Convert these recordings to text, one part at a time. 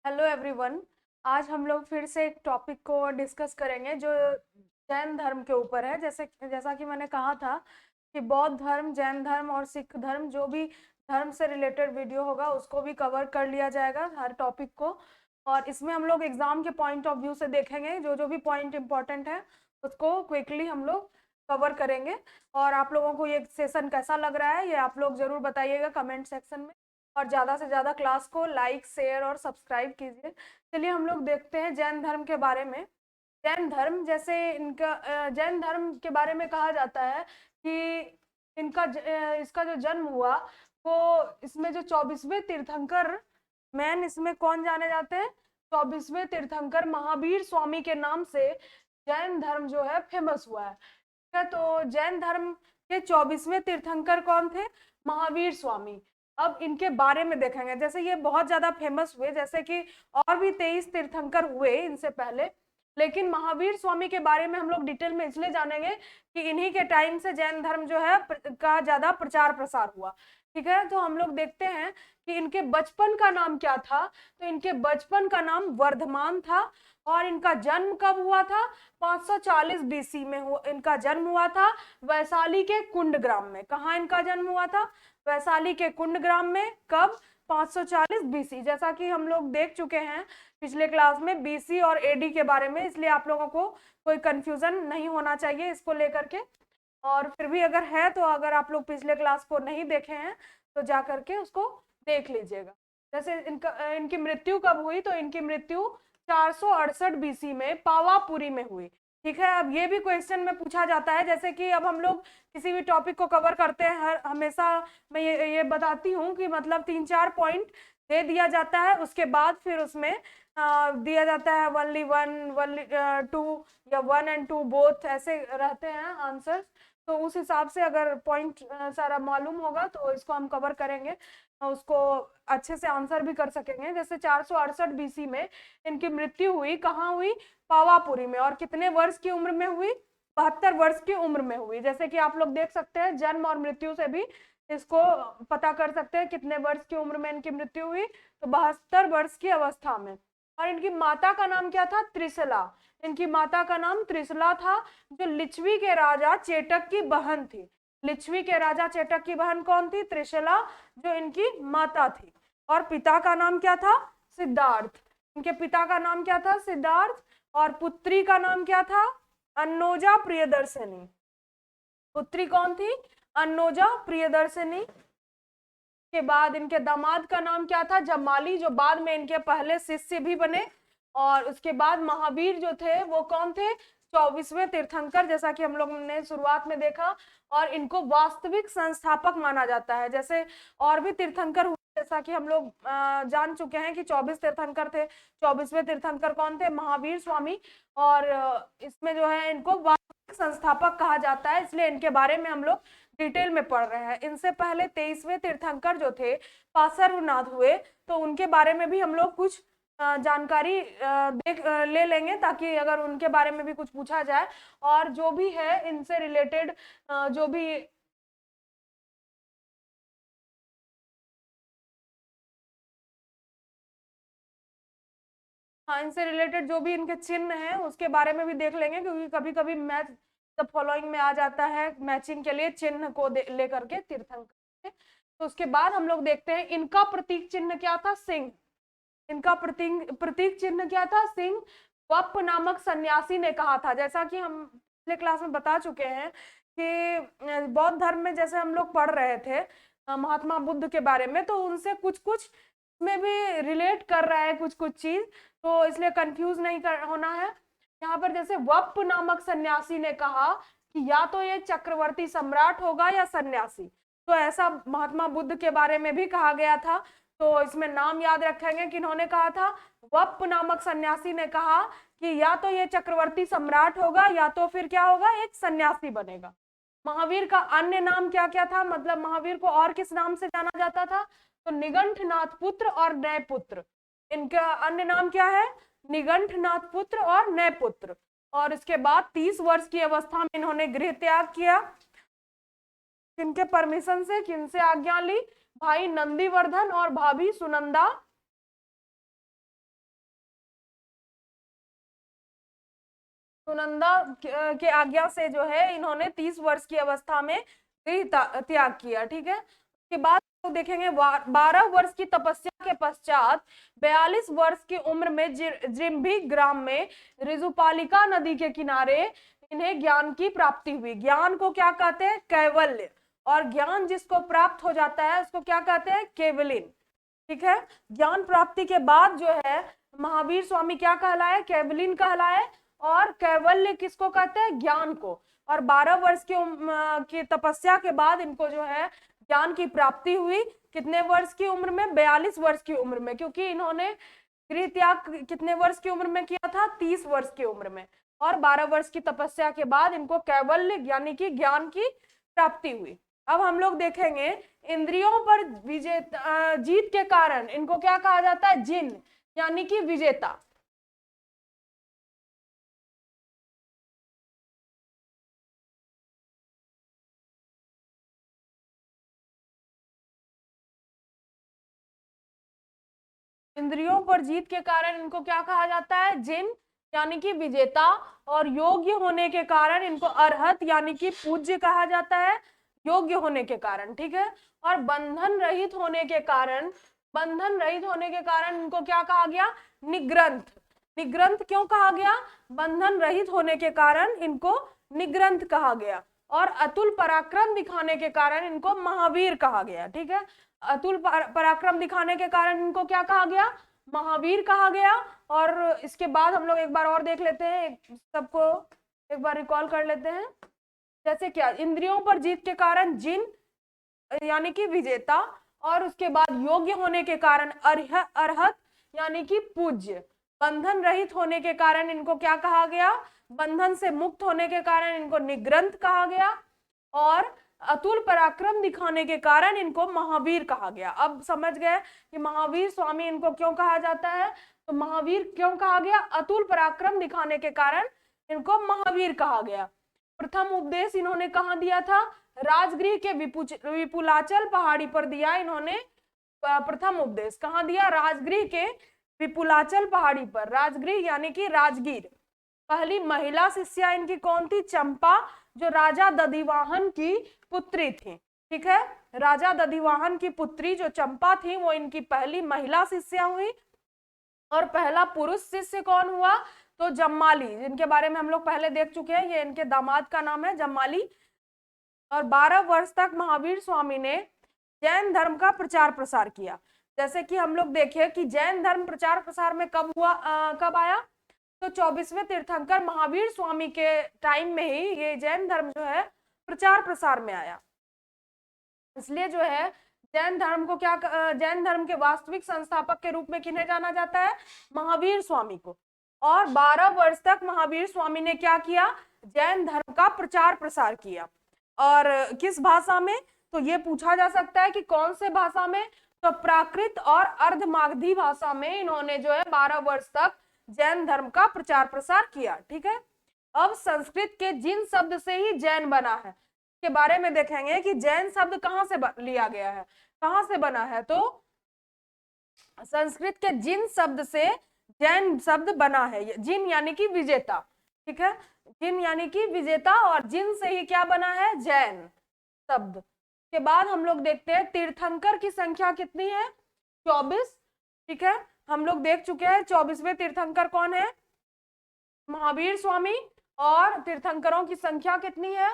Hello everyone. आज हम लोग फिर से एक टॉपिक को डिस्कस करेंगे जो जैन धर्म के ऊपर है। जैसा कि मैंने कहा था कि बौद्ध धर्म, जैन धर्म और सिख धर्म, जो भी धर्म से रिलेटेड वीडियो होगा उसको भी कवर कर लिया जाएगा, हर टॉपिक को। और इसमें हम लोग एग्जाम के पॉइंट ऑफ व्यू से देखेंगे, जो जो भी पॉइंट इंपॉर्टेंट है उसको क्विकली हम लोग कवर करेंगे। और आप लोगों को ये सेशन कैसा लग रहा है ये आप लोग जरूर बताइएगा कमेंट सेक्शन में। और ज्यादा से ज्यादा क्लास को लाइक, शेयर और सब्सक्राइब कीजिए। चलिए हम लोग देखते हैं जैन धर्म के बारे में। जैन धर्म, जैसे इनका जैन धर्म के बारे में कहा जाता है कि इसका जो जन्म हुआ वो, इसमें जो 24वें तीर्थंकर, मैन इसमें कौन जाने जाते हैं? 24वें तीर्थंकर महावीर स्वामी के नाम से जैन धर्म जो है फेमस हुआ है। ठीक है, तो जैन धर्म के 24वें तीर्थंकर कौन थे? महावीर स्वामी। अब इनके बारे में देखेंगे। जैसे ये बहुत ज्यादा फेमस हुए, जैसे कि और भी 23 तीर्थंकर हुए इनसे पहले, लेकिन महावीर स्वामी के बारे में हम लोग डिटेल में इसलिए जानेंगे कि इन्हीं के टाइम से जैन धर्म जो है का ज्यादा प्रचार प्रसार हुआ। ठीक है, तो हम लोग देखते हैं कि इनके बचपन का नाम क्या था। तो इनके बचपन का नाम वर्धमान था। और इनका जन्म कब हुआ था? 540 बीसी में इनका जन्म हुआ था, वैशाली के कुंड ग्राम में। कहाँ इनका जन्म हुआ था? वैशाली के कुंड ग्राम में। कब? 540 बीसी। जैसा कि हम लोग देख चुके हैं पिछले क्लास में बीसी और एडी के बारे में, इसलिए आप लोगों को कोई कंफ्यूजन नहीं होना चाहिए इसको लेकर के। और फिर भी अगर है तो अगर आप लोग पिछले क्लास को नहीं देखे हैं तो जा करके उसको देख लीजिएगा। जैसे इनकी मृत्यु कब हुई? तो इनकी मृत्यु 468 बीसी में पावापुरी में हुई। ठीक है, अब ये भी क्वेश्चन में पूछा जाता है, जैसे कि अब हम लोग किसी भी टॉपिक को कवर करते हैं हर हमेशा मैं ये बताती हूँ कि मतलब 3-4 पॉइंट दे दिया जाता है, उसके बाद फिर उसमें दिया जाता है वनली वन, वनली टू, या 1 और 2 बोथ ऐसे रहते हैं आंसर। तो उस हिसाब से अगर पॉइंट सारा मालूम होगा तो इसको हम कवर करेंगे, उसको अच्छे से आंसर भी कर सकेंगे। जैसे 468 बीसी में इनकी मृत्यु हुई, कहाँ हुई? पावापुरी में। और कितने वर्ष की उम्र में हुई? 72 वर्ष की उम्र में हुई। जैसे कि आप लोग देख सकते हैं जन्म और मृत्यु से भी इसको पता कर सकते हैं कितने वर्ष की उम्र में इनकी मृत्यु हुई। तो 72 वर्ष की अवस्था में। और इनकी माता का नाम क्या था? त्रिशला। इनकी माता का नाम त्रिशला था, जो लिच्छवी के राजा चेटक की बहन थी। लिच्छवी के राजा चेटक की बहन कौन थी? त्रिशला, जो इनकी माता थी। और पिता का नाम क्या था? सिद्धार्थ। इनके पिता का नाम क्या था? सिद्धार्थ। और पुत्री का नाम क्या था? अन्नोजा प्रियदर्शनी। पुत्री कौन थी? अन्नोजा प्रियदर्शनी। के बाद इनके दामाद का नाम क्या था? जमाली, जो बाद में इनके पहले शिष्य भी बने। और उसके बाद महावीर जो थे वो कौन थे? 24वें तीर्थंकर, जैसा कि हम लोग ने शुरुआत में देखा। और इनको वास्तविक संस्थापक माना जाता है। जैसे और भी तीर्थंकर हुए, जैसा कि हम लोग जान चुके हैं कि 24 तीर्थंकर थे। 24वें तीर्थंकर कौन थे? महावीर स्वामी। और इसमें जो है इनको वास्तविक संस्थापक कहा जाता है, इसलिए इनके बारे में हम लोग डिटेल में पढ़ रहे हैं। इनसे पहले 23वें तीर्थंकर जो थे पार्श्वनाथ हुए, तो उनके बारे में भी हम लोग कुछ जानकारी ले लेंगे, ताकि अगर उनके बारे में भी कुछ पूछा जाए और जो भी है इनसे रिलेटेड जो भी हाँ, इनसे रिलेटेड जो भी इनके चिन्ह हैं उसके बारे में भी देख लेंगे, क्योंकि कभी कभी मैच द फॉलोइंग में आ जाता है मैचिंग के लिए चिन्ह को लेकर के तीर्थंकर। तो उसके बाद हम लोग देखते हैं इनका प्रतीक चिन्ह क्या था? सिंह। इनका प्रतीक प्रतीक चिन्ह क्या था? सिंह। वप नामक सन्यासी ने कहा था, जैसा कि हम पिछले क्लास में बता चुके हैं कि बौद्ध धर्म में जैसे हम लोग पढ़ रहे थे महात्मा बुद्ध के बारे में, तो उनसे कुछ कुछ में भी रिलेट कर रहा है कुछ कुछ चीज, तो इसलिए कंफ्यूज नहीं होना है। यहाँ पर जैसे वप नामक सन्यासी ने कहा कि या तो ये चक्रवर्ती सम्राट होगा या सन्यासी, तो ऐसा महात्मा बुद्ध के बारे में भी कहा गया था। तो इसमें नाम याद रखेंगे कि इन्होंने कहा था, वप नामक सन्यासी ने कहा कि या तो ये चक्रवर्ती सम्राट होगा या तो फिर क्या होगा? एक सन्यासी बनेगा। महावीर का अन्य नाम क्या क्या था? मतलब महावीर को और किस नाम से जाना जाता था? तो निगंठनाथ पुत्र और नयपुत्र। इनका अन्य नाम क्या है? निगंठनाथ पुत्र और नयपुत्र। और इसके बाद 30 वर्ष की अवस्था में इन्होंने गृह त्याग किया। किनके परमिशन से, किनसे आज्ञा ली? भाई नंदीवर्धन और भाभी सुनंदा सुनंदा के आज्ञा से जो है इन्होंने 30 वर्ष की अवस्था में त्याग किया। ठीक है, उसके बाद तो देखेंगे 12 वर्ष की तपस्या के पश्चात 42 वर्ष की उम्र में जिम्भी ग्राम में ऋजुपालिका नदी के किनारे इन्हें ज्ञान की प्राप्ति हुई। ज्ञान को क्या कहते हैं? कैवल्य। और ज्ञान जिसको प्राप्त हो जाता है उसको क्या कहते हैं? केवलिन। ठीक है, ज्ञान प्राप्ति के बाद जो है महावीर स्वामी क्या कहलाए? केवलिन कहलाए। और कैवल्य किसको कहते हैं? ज्ञान को। और 12 वर्ष की तपस्या के बाद इनको जो है ज्ञान की प्राप्ति हुई। कितने वर्ष की उम्र में? 42 वर्ष की उम्र में, क्योंकि इन्होंने गृह त्याग कितने वर्ष की उम्र में किया था? 30 वर्ष की उम्र में। और 12 वर्ष की तपस्या के बाद इनको कैवल्य यानी कि ज्ञान की प्राप्ति हुई। अब हम लोग देखेंगे इंद्रियों पर जीत के कारण इनको क्या कहा जाता है? जिन यानी कि विजेता। इंद्रियों पर जीत के कारण इनको क्या कहा जाता है? जिन यानी कि विजेता। और योग्य होने के कारण इनको अरहत यानी कि पूज्य कहा जाता है, योग्य होने के कारण। ठीक है, और बंधन रहित होने के कारण इनको क्या कहा गया? निग्रंथ। निग्रंथ क्यों कहा गया? बंधन रहित होने के कारण इनको निग्रंथ कहा गया। और अतुल पराक्रम दिखाने के कारण इनको महावीर कहा गया। ठीक है, अतुल पराक्रम दिखाने के कारण इनको क्या कहा गया? महावीर कहा गया। और इसके बाद हम लोग एक बार और देख लेते हैं, सबको एक बार रिकॉल कर लेते हैं। जैसे क्या? इंद्रियों पर जीत के कारण जिन यानी कि विजेता। और उसके बाद योग्य होने के कारण अरहत यानी कि पूज्य। बंधन रहित होने के कारण इनको क्या कहा गया? बंधन से मुक्त होने के कारण इनको निग्रंथ कहा गया। और अतुल पराक्रम दिखाने के कारण इनको महावीर कहा गया। अब समझ गए कि महावीर स्वामी इनको क्यों कहा जाता है? तो महावीर क्यों कहा गया? अतुल पराक्रम दिखाने के कारण इनको महावीर कहा गया। प्रथम उपदेश इन्होंने कहाँ दिया था? राजगृह के विपुलाचल पहाड़ी पर दिया इन्होंने प्रथम उपदेश। कहाँ दिया? राजगृह के विपुलाचल पहाड़ी पर। राजगृह यानी कि राजगीर। पहली महिला शिष्या इनकी कौन थी? चंपा, जो राजा दधिवाहन की पुत्री थी। ठीक है, राजा दधिवाहन की पुत्री जो चंपा थी वो इनकी पहली महिला शिष्या हुई। और पहला पुरुष शिष्य कौन हुआ? तो जम्माली, जिनके बारे में हम लोग पहले देख चुके हैं। ये इनके दामाद का नाम है जम्माली। और 12 वर्ष तक महावीर स्वामी ने जैन धर्म का प्रचार प्रसार किया। जैसे कि हम लोग देखें कि जैन धर्म प्रचार प्रसार में कब हुआ, कब आया? तो 24वें तीर्थंकर महावीर स्वामी के टाइम में ही ये जैन धर्म जो है प्रचार प्रसार में आया। इसलिए जो है जैन धर्म को क्या, जैन धर्म के वास्तविक संस्थापक के रूप में किन्हें जाना जाता है? महावीर स्वामी को। और 12 वर्ष तक महावीर स्वामी ने क्या किया? जैन धर्म का प्रचार प्रसार किया। और किस भाषा में? तो ये पूछा जा सकता है कि कौन से भाषा में? तो प्राकृत और अर्धमागधी भाषा में इन्होंने जो है 12 वर्ष तक जैन धर्म का प्रचार प्रसार किया। ठीक है, अब संस्कृत के जिन शब्द से ही जैन बना है के बारे में देखेंगे कि जैन शब्द कहाँ से लिया गया है, कहाँ से बना है। तो संस्कृत के जिन शब्द से जैन शब्द बना है। जिन यानी कि विजेता। ठीक है, जिन यानी कि विजेता, और जिन से ही क्या बना है? जैन शब्द। के बाद हम लोग देखते हैं तीर्थंकर की संख्या कितनी है? 24। ठीक है, हम लोग देख चुके हैं 24वें तीर्थंकर कौन है? महावीर स्वामी। और तीर्थंकरों की संख्या कितनी है?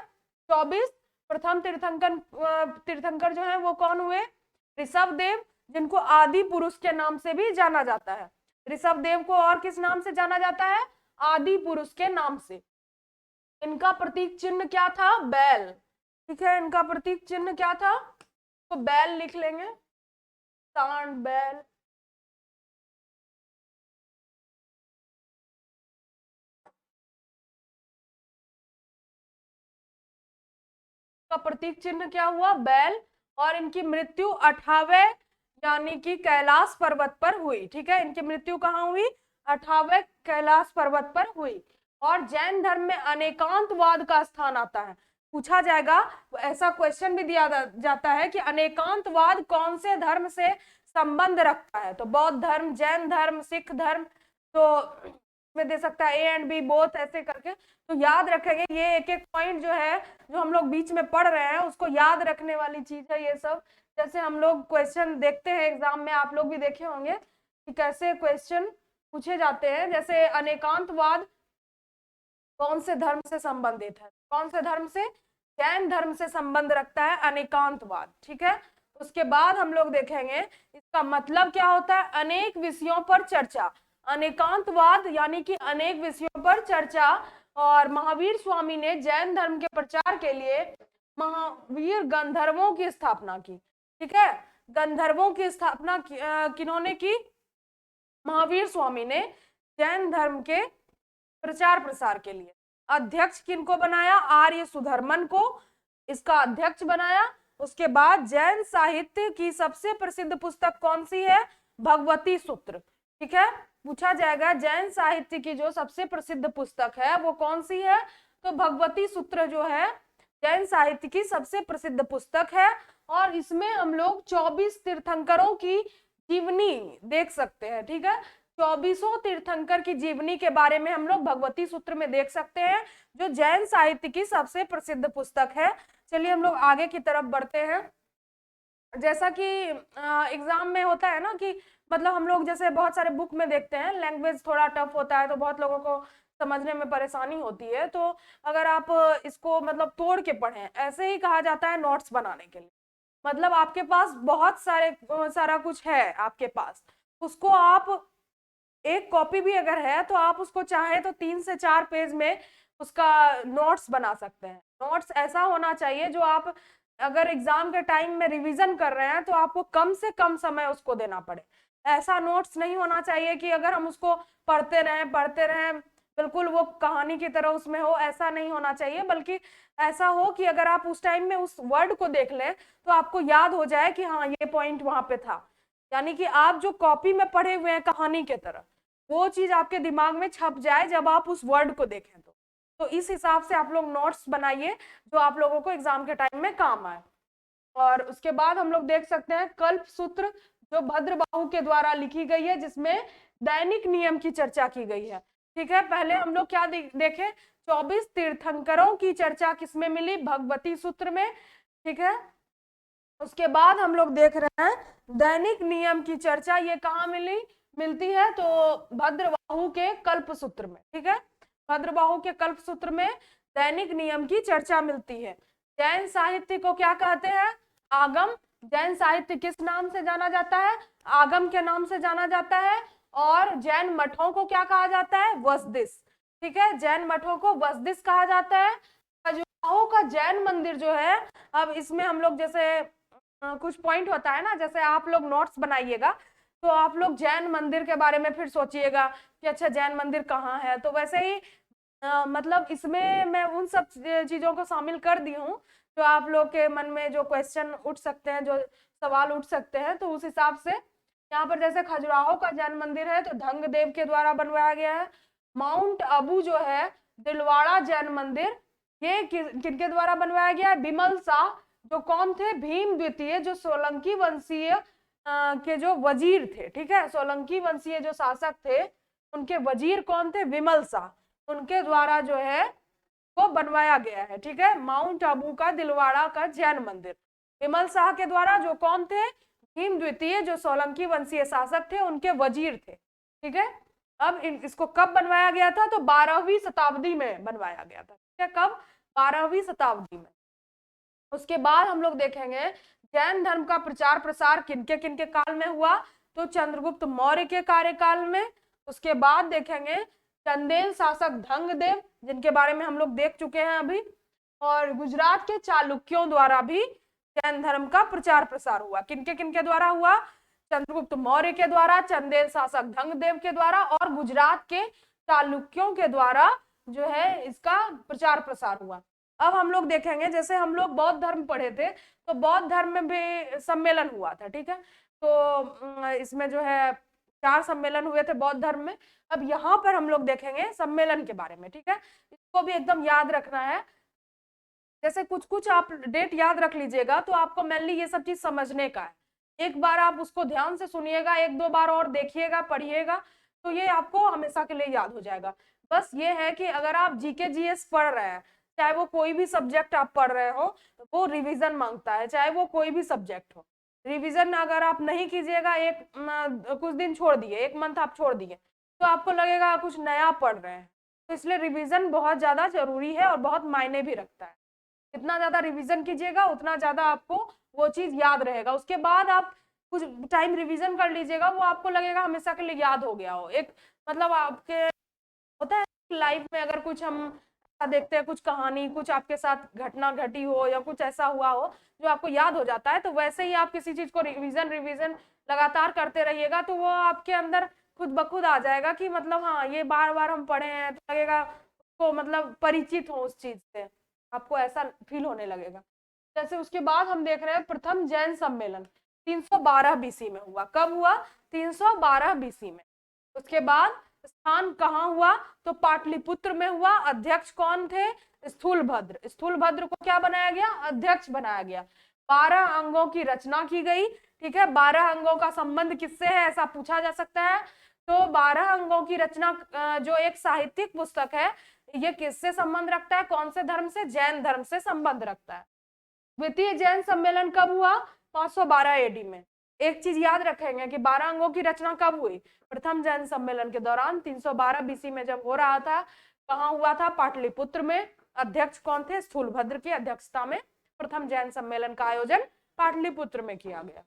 24। प्रथम तीर्थंकर जो है वो कौन हुए? ऋषभदेव, जिनको आदि पुरुष के नाम से भी जाना जाता है। ऋषभदेव को और किस नाम से जाना जाता है? आदि पुरुष के नाम से। इनका प्रतीक चिन्ह क्या था? बैल। ठीक है, इनका प्रतीक चिन्ह क्या था? तो बैल लिख लेंगे, सांड, बैल। का प्रतीक चिन्ह क्या हुआ? बैल। और इनकी मृत्यु 28वें यानी कि कैलाश पर्वत पर हुई। ठीक है, इनकी मृत्यु कहाँ हुई? 28वें कैलाश पर्वत पर हुई। और जैन धर्म में अनेकांतवाद का स्थान आता है। पूछा जाएगा, ऐसा क्वेश्चन भी दिया जाता है कि अनेकांतवाद कौन से धर्म से संबंध रखता है? तो बौद्ध धर्म, जैन धर्म, सिख धर्म। तो इसमें दे सकता है ए एंड बी बोथ, ऐसे करके। तो याद रखेंगे, ये एक एक पॉइंट जो है जो हम लोग बीच में पढ़ रहे हैं उसको याद रखने वाली चीज है ये सब। जैसे हम लोग क्वेश्चन देखते हैं एग्जाम में, आप लोग भी देखे होंगे कि कैसे क्वेश्चन पूछे जाते हैं। जैसे अनेकांतवाद कौन से धर्म से संबंधित है? कौन से धर्म से? जैन धर्म से संबंध रखता है अनेकांतवाद, ठीक है। उसके बाद हम लोग देखेंगे इसका मतलब क्या होता है, अनेक विषयों पर चर्चा। अनेकांतवाद यानी कि अनेक विषयों पर चर्चा। और महावीर स्वामी ने जैन धर्म के प्रचार के लिए महावीर गंधर्वों की स्थापना की, ठीक है। गंधर्वों की स्थापना किन्होंने की? महावीर स्वामी ने जैन धर्म के प्रचार प्रसार के लिए। अध्यक्ष किनको बनाया? आर्य सुधर्मन को इसका अध्यक्ष बनाया। उसके बाद जैन साहित्य की सबसे प्रसिद्ध पुस्तक कौन सी है? भगवती सूत्र, ठीक है। पूछा जाएगा जैन साहित्य की जो सबसे प्रसिद्ध पुस्तक है वो कौन सी है? तो भगवती सूत्र जो है जैन साहित्य की सबसे प्रसिद्ध पुस्तक है। और इसमें हम लोग 24 तीर्थंकरों की जीवनी देख सकते हैं, ठीक है। 24 तीर्थंकर की जीवनी के बारे में हम लोग भगवती सूत्र में देख सकते हैं, जो जैन साहित्य की सबसे प्रसिद्ध पुस्तक है। चलिए हम लोग आगे की तरफ बढ़ते हैं। जैसा कि एग्जाम में होता है ना कि मतलब हम लोग जैसे बहुत सारे बुक में देखते हैं, लैंग्वेज थोड़ा टफ होता है तो बहुत लोगों को समझने में परेशानी होती है। तो अगर आप इसको मतलब तोड़ के पढ़ें, ऐसे ही कहा जाता है नोट्स बनाने के लिए। मतलब आपके पास बहुत सारा कुछ है आपके पास, उसको आप एक कॉपी भी अगर है तो आप उसको चाहे तो 3 से 4 पेज में उसका नोट्स बना सकते हैं। नोट्स ऐसा होना चाहिए जो आप अगर एग्जाम के टाइम में रिवीजन कर रहे हैं तो आपको कम से कम समय उसको देना पड़े। ऐसा नोट्स नहीं होना चाहिए कि अगर हम उसको पढ़ते रहें बिल्कुल वो कहानी की तरह उसमें हो, ऐसा नहीं होना चाहिए। बल्कि ऐसा हो कि अगर आप उस टाइम में उस वर्ड को देख लें तो आपको याद हो जाए कि हाँ ये पॉइंट वहां पे था। यानी कि आप जो कॉपी में पढ़े हुए हैं कहानी के तरह, वो चीज आपके दिमाग में छप जाए जब आप उस वर्ड को देखें। तो इस हिसाब से आप लोग नोट्स बनाइए जो आप लोगों को एग्जाम के टाइम में काम आए। और उसके बाद हम लोग देख सकते हैं कल्प सूत्र, जो भद्रबाहु के द्वारा लिखी गई है, जिसमें दैनिक नियम की चर्चा की गई है, ठीक है। पहले हम लोग क्या देखे? 24 तीर्थंकरों की चर्चा किसमें मिली? भगवती सूत्र में, ठीक है। उसके बाद हम लोग देख रहे हैं दैनिक नियम की चर्चा, ये कहाँ मिलती है? तो भद्रबाहु के कल्प सूत्र में, ठीक है। भद्रबाहु के कल्प सूत्र में दैनिक नियम की चर्चा मिलती है। जैन साहित्य को क्या कहते हैं? आगम। जैन साहित्य किस नाम से जाना जाता है? आगम के नाम से जाना जाता है। और जैन मठों को क्या कहा जाता है? वसदिस, ठीक है। जैन मठों को वसदिस कहा जाता है। खजुराहो का जैन मंदिर जो है, अब इसमें हम लोग जैसे कुछ पॉइंट होता है ना, जैसे आप लोग नोट्स बनाइएगा तो आप लोग जैन मंदिर के बारे में फिर सोचिएगा कि अच्छा जैन मंदिर कहाँ है। तो वैसे ही मतलब इसमें मैं उन सब चीजों को शामिल कर दी हूँ जो आप लोग के मन में जो क्वेश्चन उठ सकते हैं, जो सवाल उठ सकते हैं। तो उस हिसाब से यहाँ पर जैसे खजुराहो का जैन मंदिर है तो धंगदेव के द्वारा बनवाया गया है। माउंट अबू जो है दिलवाड़ा जैन मंदिर, ये किनके द्वारा बनवाया गया है? बिमल शाह, जो कौन थे? भीम द्वितीय, जो सोलंकी वंशीय के जो वजीर थे, ठीक है। सोलंकी वंशीय जो शासक थे उनके वजीर कौन थे? विमल शाह, उनके द्वारा जो है वो बनवाया गया है, ठीक है। माउंट आबू का दिलवाड़ा का जैन मंदिर विमल शाह के द्वारा, जो कौन थे? भीम द्वितीय, जो सोलंकी वंशीय शासक थे, उनके वजीर थे, ठीक है। अब इसको कब बनवाया गया था? तो 12वीं शताब्दी में बनवाया गया था, ठीक है। कब? 12वीं शताब्दी में। उसके बाद हम लोग देखेंगे जैन धर्म का प्रचार प्रसार किनके काल में हुआ? तो चंद्रगुप्त मौर्य के कार्यकाल में। उसके बाद देखेंगे चंदेल शासक धंगदेव, जिनके बारे में हम लोग देख चुके हैं अभी। और गुजरात के चालुक्यों द्वारा भी जैन धर्म का प्रचार प्रसार हुआ। किनके द्वारा हुआ? चंद्रगुप्त मौर्य के द्वारा, चंदेल शासक धंगदेव के द्वारा और गुजरात के चालुक्यों के द्वारा जो है इसका प्रचार प्रसार हुआ। अब हम लोग देखेंगे, जैसे हम लोग बौद्ध धर्म पढ़े थे तो बौद्ध धर्म में भी सम्मेलन हुआ था, ठीक है। तो इसमें जो है 4 सम्मेलन हुए थे बौद्ध धर्म में। अब यहाँ पर हम लोग देखेंगे सम्मेलन के बारे में, ठीक है। इसको भी एकदम याद रखना है। जैसे कुछ आप डेट याद रख लीजिएगा तो आपको मेनली ये सब चीज समझने का है। एक बार आप उसको ध्यान से सुनिएगा, 1-2 बार और देखिएगा, पढ़िएगा, तो ये आपको हमेशा के लिए याद हो जाएगा। बस ये है कि अगर आप जीके जीएस पढ़ रहे हैं, चाहे वो कोई भी सब्जेक्ट आप पढ़ रहे हो, वो रिवीजन मांगता है, चाहे वो कोई भी सब्जेक्ट हो। रिवीजन अगर आप नहीं कीजिएगा, कुछ दिन छोड़ दिए, 1 मंथ आप छोड़ दिए, तो आपको लगेगा कुछ नया पढ़ रहे हैं। तो इसलिए रिवीजन बहुत ज्यादा जरूरी है और बहुत मायने भी रखता है। जितना ज्यादा रिवीजन कीजिएगा उतना ज्यादा आपको वो चीज याद रहेगा। उसके बाद आप कुछ टाइम रिवीजन कर लीजिएगा, वो आपको लगेगा हमेशा के लिए याद हो गया हो। एक मतलब आपके होता है लाइफ में, अगर कुछ हम ऐसा देखते हैं, कुछ कहानी, कुछ आपके साथ घटना घटी हो या कुछ ऐसा हुआ हो जो आपको याद हो जाता है, तो वैसे ही आप किसी चीज को रिवीजन रिवीजन लगातार करते रहिएगा, तो वो आपके अंदर खुद ब खुद आ जाएगा कि मतलब हाँ ये बार बार हम पढ़े हैं, तो लगेगा उसको मतलब परिचित हो उस चीज से, आपको ऐसा फील होने लगेगा। जैसे उसके बाद हम देख रहे हैं प्रथम जैन सम्मेलन 312 बीसी में हुआ। कब हुआ? 312 बीसी में। उसके बाद स्थान कहाँ हुआ? तो पाटलिपुत्र में हुआ। अध्यक्ष कौन थे? स्थूलभद्र। स्थूलभद्र को क्या बनाया गया? अध्यक्ष बनाया गया। 12 अंगों की रचना की गई। ठीक है, 12 अंगों का संबंध किससे है, ऐसा पूछा जा सकता है। तो 12 अंगों की रचना जो एक साहित्यिक पुस्तक है, ये किससे संबंध रखता है? कौन से धर्म से? जैन धर्म से संबंध रखता है। द्वितीय जैन सम्मेलन कब हुआ? 512 एडी में। एक चीज याद रखेंगे कि 12 अंगों की रचना कब हुई? प्रथम जैन सम्मेलन के दौरान 312 बीसी में जब हो रहा था। कहाँ हुआ था? पाटलिपुत्र में। अध्यक्ष कौन थे? स्थूलभद्र की अध्यक्षता में प्रथम जैन सम्मेलन का आयोजन पाटलिपुत्र में किया गया।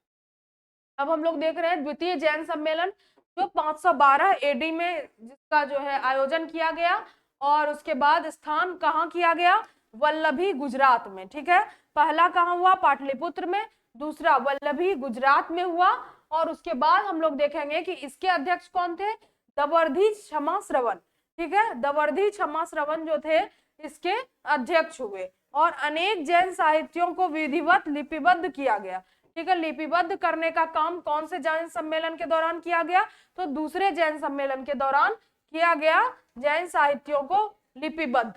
अब हम लोग देख रहे हैं द्वितीय जैन सम्मेलन, जो 512 एडी में जिसका जो है आयोजन किया गया, और उसके बाद स्थान कहाँ किया गया? वल्लभी, गुजरात में। ठीक है, पहला कहाँ हुआ? पाटलिपुत्र में। दूसरा वल्लभी, गुजरात में हुआ। और उसके बाद हम लोग देखेंगे कि इसके अध्यक्ष कौन थे? दवर्धी क्षमा श्रवण। ठीक है, दवर्धी क्षमा श्रवण जो थे इसके अध्यक्ष हुए। और अनेक जैन साहित्यों को विधिवत लिपिबद्ध किया गया। ठीक है, लिपिबद्ध करने का काम कौन से जैन सम्मेलन के दौरान किया गया? तो दूसरे जैन सम्मेलन के दौरान किया गया, जैन साहित्यों को लिपिबद्ध।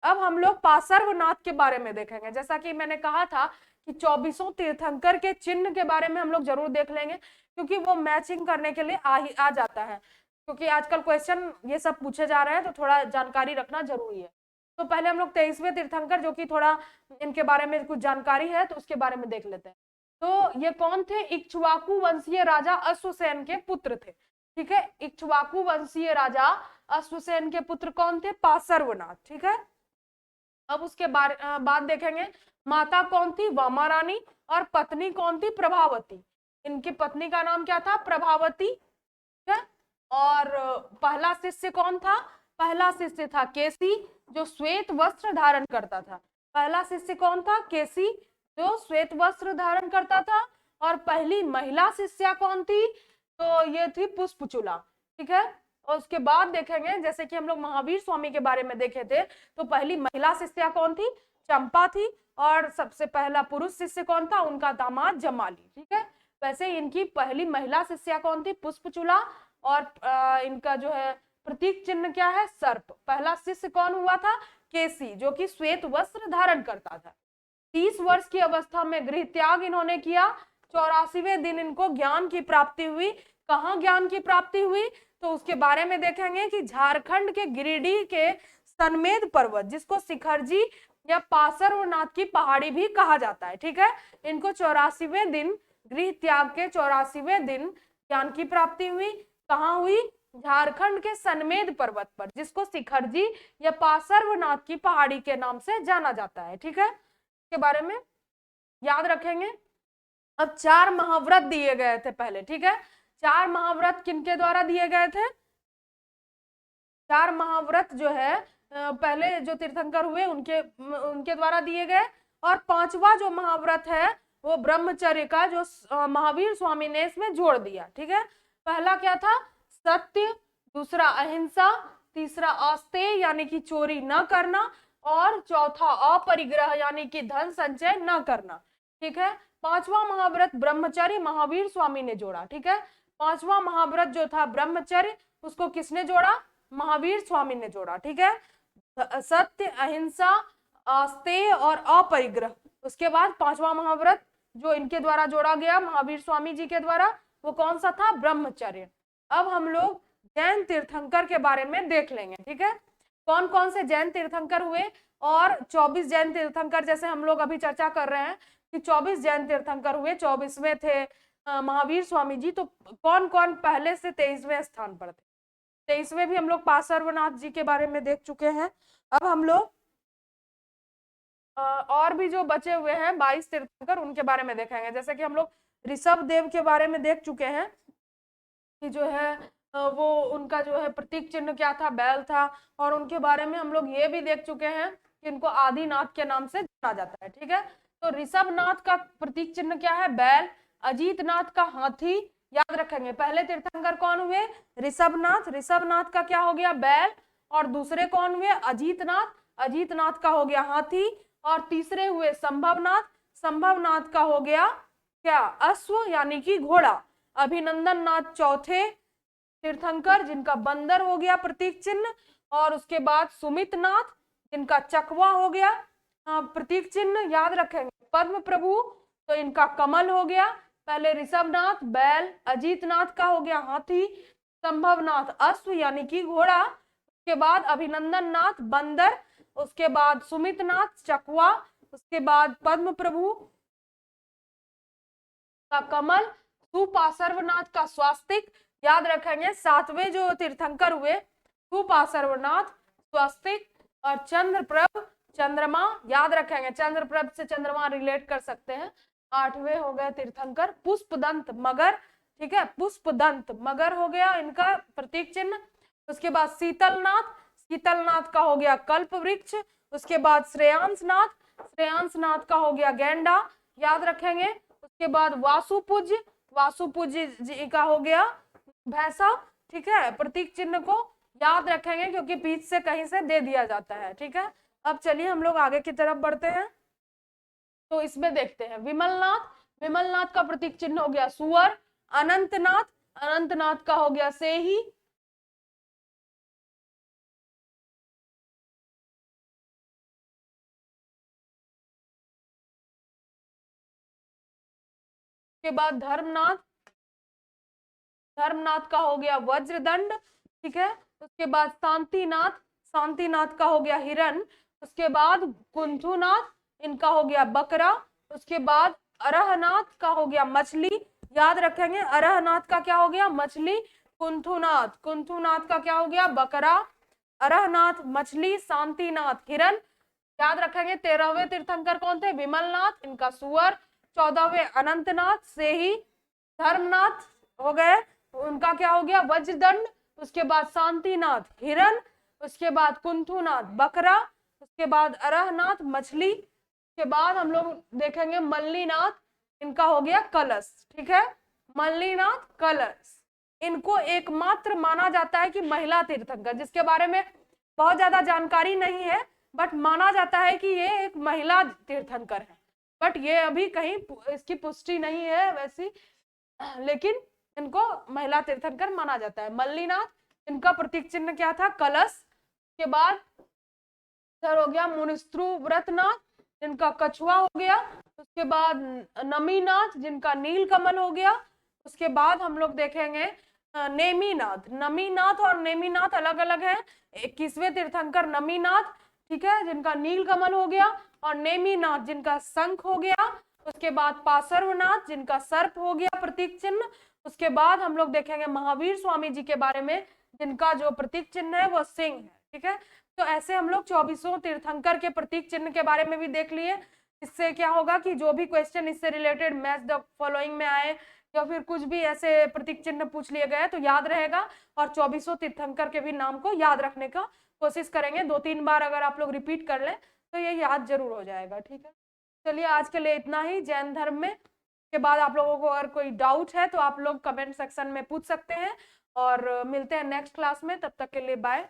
अब हम लोग पार्श्वनाथ के बारे में देखेंगे। जैसा कि मैंने कहा था कि 24 तीर्थंकर के चिन्ह के बारे में हम लोग जरूर देख लेंगे, क्योंकि वो मैचिंग करने के लिए आ जाता है, क्योंकि आजकल क्वेश्चन ये सब पूछे जा रहे हैं, तो थोड़ा जानकारी रखना जरूरी है। तो पहले हम लोग 23वें तीर्थंकर, जो कि थोड़ा इनके बारे में कुछ जानकारी है, तो उसके बारे में देख लेते हैं। तो ये कौन थे? इक्ष्वाकु वंशीय राजा अश्वसेन के पुत्र थे। ठीक है, इक्ष्वाकु वंशीय राजा अश्वसेन के पुत्र कौन थे? पार्श्वनाथ। ठीक है, अब उसके बाद देखेंगे माता कौन थी? वामा रानी। और पत्नी कौन थी? प्रभावती। इनकी पत्नी का नाम क्या था? प्रभावती। ठीक है, और पहला शिष्य कौन था? पहला शिष्य था केसी, जो श्वेत वस्त्र धारण करता था। पहला शिष्य कौन था? केसी, जो श्वेत वस्त्र धारण करता था। और पहली महिला शिष्या कौन थी? तो ये थी पुष्पचूला। ठीक है, और उसके बाद देखेंगे, जैसे कि हम लोग महावीर स्वामी के बारे में देखे थे, तो पहली महिला शिष्या कौन थी? चंपा थी। और सबसे पहला पुरुष शिष्य कौन था? उनका दामाद जमाली। ठीक है, वैसे इनकी पहली महिला शिष्या कौन थी? पुष्पचूला। और इनका जो है प्रतीक चिन्ह क्या है? सर्प। पहला शिष्य कौन हुआ था? केसी, जो कि श्वेत वस्त्र धारण करता था। 30 वर्ष की अवस्था में गृह त्याग इन्होंने किया। 84वें दिन इनको ज्ञान की प्राप्ति हुई। कहाँ ज्ञान की प्राप्ति हुई? तो उसके बारे में देखेंगे कि झारखंड के गिरिडीह के सनमेध पर्वत, जिसको शिखरजी या पार्श्वनाथ की पहाड़ी भी कहा जाता है। ठीक है, इनको 84वें दिन, गृह त्याग के 84वें दिन ज्ञान की प्राप्ति हुई। कहाँ हुई? झारखंड के सनमेध पर्वत पर, जिसको शिखरजी या पार्श्वनाथ की पहाड़ी के नाम से जाना जाता है। ठीक है, के बारे में याद रखेंगे। अब 4 महाव्रत दिए गए थे पहले। ठीक है, 4 महाव्रत किनके द्वारा दिए गए थे? 4 महाव्रत जो है पहले जो तीर्थंकर हुए उनके द्वारा दिए गए। और 5वां जो महाव्रत है वो ब्रह्मचर्य का, जो महावीर स्वामी ने इसमें जोड़ दिया। ठीक है, पहला क्या था? सत्य। दूसरा अहिंसा। तीसरा आस्तेय यानी कि चोरी न करना। और चौथा अपरिग्रह यानी कि धन संचय न करना। ठीक है, 5वां महाव्रत ब्रह्मचर्य महावीर स्वामी ने जोड़ा। ठीक है, 5वां महाव्रत जो था ब्रह्मचर्य, उसको किसने जोड़ा? महावीर स्वामी ने जोड़ा। ठीक है, सत्य, अहिंसा, आस्तेय और अपरिग्रह। उसके बाद 5वां महाव्रत जो इनके द्वारा जोड़ा गया महावीर स्वामी जी के द्वारा, वो कौन सा था? ब्रह्मचर्य। अब हम लोग जैन तीर्थंकर के बारे में देख लेंगे। ठीक है, कौन कौन से जैन तीर्थंकर हुए, और 24 जैन तीर्थंकर, जैसे हम लोग अभी चर्चा कर रहे हैं कि 24 जैन तीर्थंकर हुए, 24वें थे महावीर स्वामी जी, तो कौन कौन पहले से 23वें स्थान पर थे। 23वें भी हम लोग पार्श्वनाथ जी के बारे में देख चुके हैं। अब हम लोग और भी जो बचे हुए हैं 22 तीर्थंकर, उनके बारे में देखेंगे। जैसे कि हम लोग ऋषभ देव के बारे में देख चुके हैं कि जो है वो उनका जो है प्रतीक चिन्ह क्या था, बैल था, और उनके बारे में हम लोग ये भी देख चुके हैं कि इनको आदिनाथ के नाम से जाना जाता है। ठीक है, तो ऋषभनाथ का प्रतीक चिन्ह क्या है, बैल। अजीतनाथ का हाथी, याद रखेंगे। पहले तीर्थंकर कौन हुए, ऋषभनाथ, ऋषभनाथ का क्या हो गया, बैल, और दूसरे कौन हुए, अजीतनाथ, अजीतनाथ का हो गया हाथी, और तीसरे हुए संभवनाथ, संभवनाथ का हो गया क्या, अश्व यानी कि घोड़ा। अभिनंदन नाथ चौथे तीर्थंकर, जिनका बंदर हो गया प्रतीक चिन्ह, और उसके बाद सुमित नाथ, जिनका चकवा हो गया प्रतीक चिन्ह, याद रखेंगे। पद्म प्रभु, तो इनका कमल हो गया। पहले ऋषभनाथ बैल, अजीतनाथ का हो गया हाथी, संभवनाथ अश्व यानी कि घोड़ा, उसके बाद अभिनंदन नाथ बंदर, उसके बाद सुमित नाथ चकवा, उसके बाद पद्म प्रभु का कमल, सुपार्श्वनाथ का स्वास्तिक, याद रखेंगे। 7वें जो तीर्थंकर हुए सुपार्श्वनाथ, स्वास्तिक, और चंद्रप्रभ चंद्रमा, याद रखेंगे। चंद्रप्रभ से चंद्रमा रिलेट कर सकते हैं। 8वें हो गए तीर्थंकर पुष्पदंत मगर, ठीक है, पुष्पदंत मगर हो गया इनका प्रतीक चिन्ह। उसके बाद शीतलनाथ, शीतलनाथ का हो गया कल्प वृक्ष। उसके बाद श्रेयांसनाथ, श्रेयांसनाथ का हो गया गेंडा, याद रखेंगे। उसके बाद वासुपूज्य, वासुपूज्य जी का हो गया भैंसा। ठीक है, प्रतीक चिन्ह को याद रखेंगे क्योंकि बीच से कहीं से दे दिया जाता है। ठीक है, अब चलिए हम लोग आगे की तरफ बढ़ते हैं। तो इसमें देखते हैं विमलनाथ, विमलनाथ का प्रतीक चिन्ह हो गया सुअर। अनंतनाथ, अनंतनाथ का हो गया सेही। के बाद धर्मनाथ, धर्मनाथ का हो गया वज्रदंड। ठीक है, उसके बाद शांतिनाथ, शांतिनाथ का हो गया हिरण। उसके बाद कुंथुनाथ, इनका हो गया बकरा। उसके बाद अरहनाथ का हो गया मछली, याद रखेंगे। अरहनाथ का क्या हो गया, मछली। कुंथुनाथ, कुंथुनाथ का क्या हो गया, बकरा। अरहनाथ मछली, शांतिनाथ हिरण, याद रखेंगे। 13वें तीर्थंकर कौन थे, विमलनाथ, इनका सुअर। 14वें अनंतनाथ से ही। धर्मनाथ हो गए, उनका क्या हो गया, वज्रदंड। उसके बाद शांतिनाथ हिरण। उसके बाद कुंथुनाथ बकरा। उसके बाद अरहनाथ मछली। उसके बाद हम लोग देखेंगे मल्लीनाथ, इनका हो गया कलश। ठीक है, मल्लीनाथ कलश, इनको एकमात्र माना जाता है कि महिला तीर्थंकर, जिसके बारे में बहुत ज्यादा जानकारी नहीं है, बट माना जाता है कि ये एक महिला तीर्थंकर है। बट ये अभी कहीं इसकी पुष्टि नहीं है वैसी, लेकिन इनको महिला तीर्थंकर माना जाता है। मल्लीनाथ, इनका प्रतीक चिन्ह क्या था, कलश। के बाद इधर हो गया मुनिस्त्रु व्रतनाथ, जिनका कछुआ हो गया। उसके बाद नमीनाथ, जिनका नील कमल हो गया। उसके बाद हम लोग देखेंगे नेमीनाथ, नमीनाथ और नेमीनाथ अलग अलग है। 21वें तीर्थंकर नमीनाथ, ठीक है, जिनका नील कमल हो गया, और नेमीनाथ जिनका शंख हो गया। उसके बाद पार्श्वनाथ, जिनका सर्प हो गया प्रतीक चिन्ह। उसके बाद हम लोग देखेंगे महावीर स्वामी जी के बारे में, जिनका जो प्रतीक चिन्ह है वो सिंह है। ठीक है, तो ऐसे हम लोग 24 तीर्थंकर के प्रतीक चिन्ह के बारे में भी देख लिए। इससे क्या होगा कि जो भी क्वेश्चन इससे रिलेटेड मैच द फॉलोइंग में आए, या फिर कुछ भी ऐसे प्रतीक चिन्ह पूछ लिए गए तो याद रहेगा, और 24 तीर्थंकर के भी नाम को याद रखने का कोशिश करेंगे। 2-3 बार अगर आप लोग रिपीट कर लें तो ये याद जरूर हो जाएगा। ठीक है, चलिए आज के लिए इतना ही जैन धर्म में। के बाद आप लोगों को अगर कोई डाउट है तो आप लोग कमेंट सेक्शन में पूछ सकते हैं, और मिलते हैं नेक्स्ट क्लास में। तब तक के लिए बाय।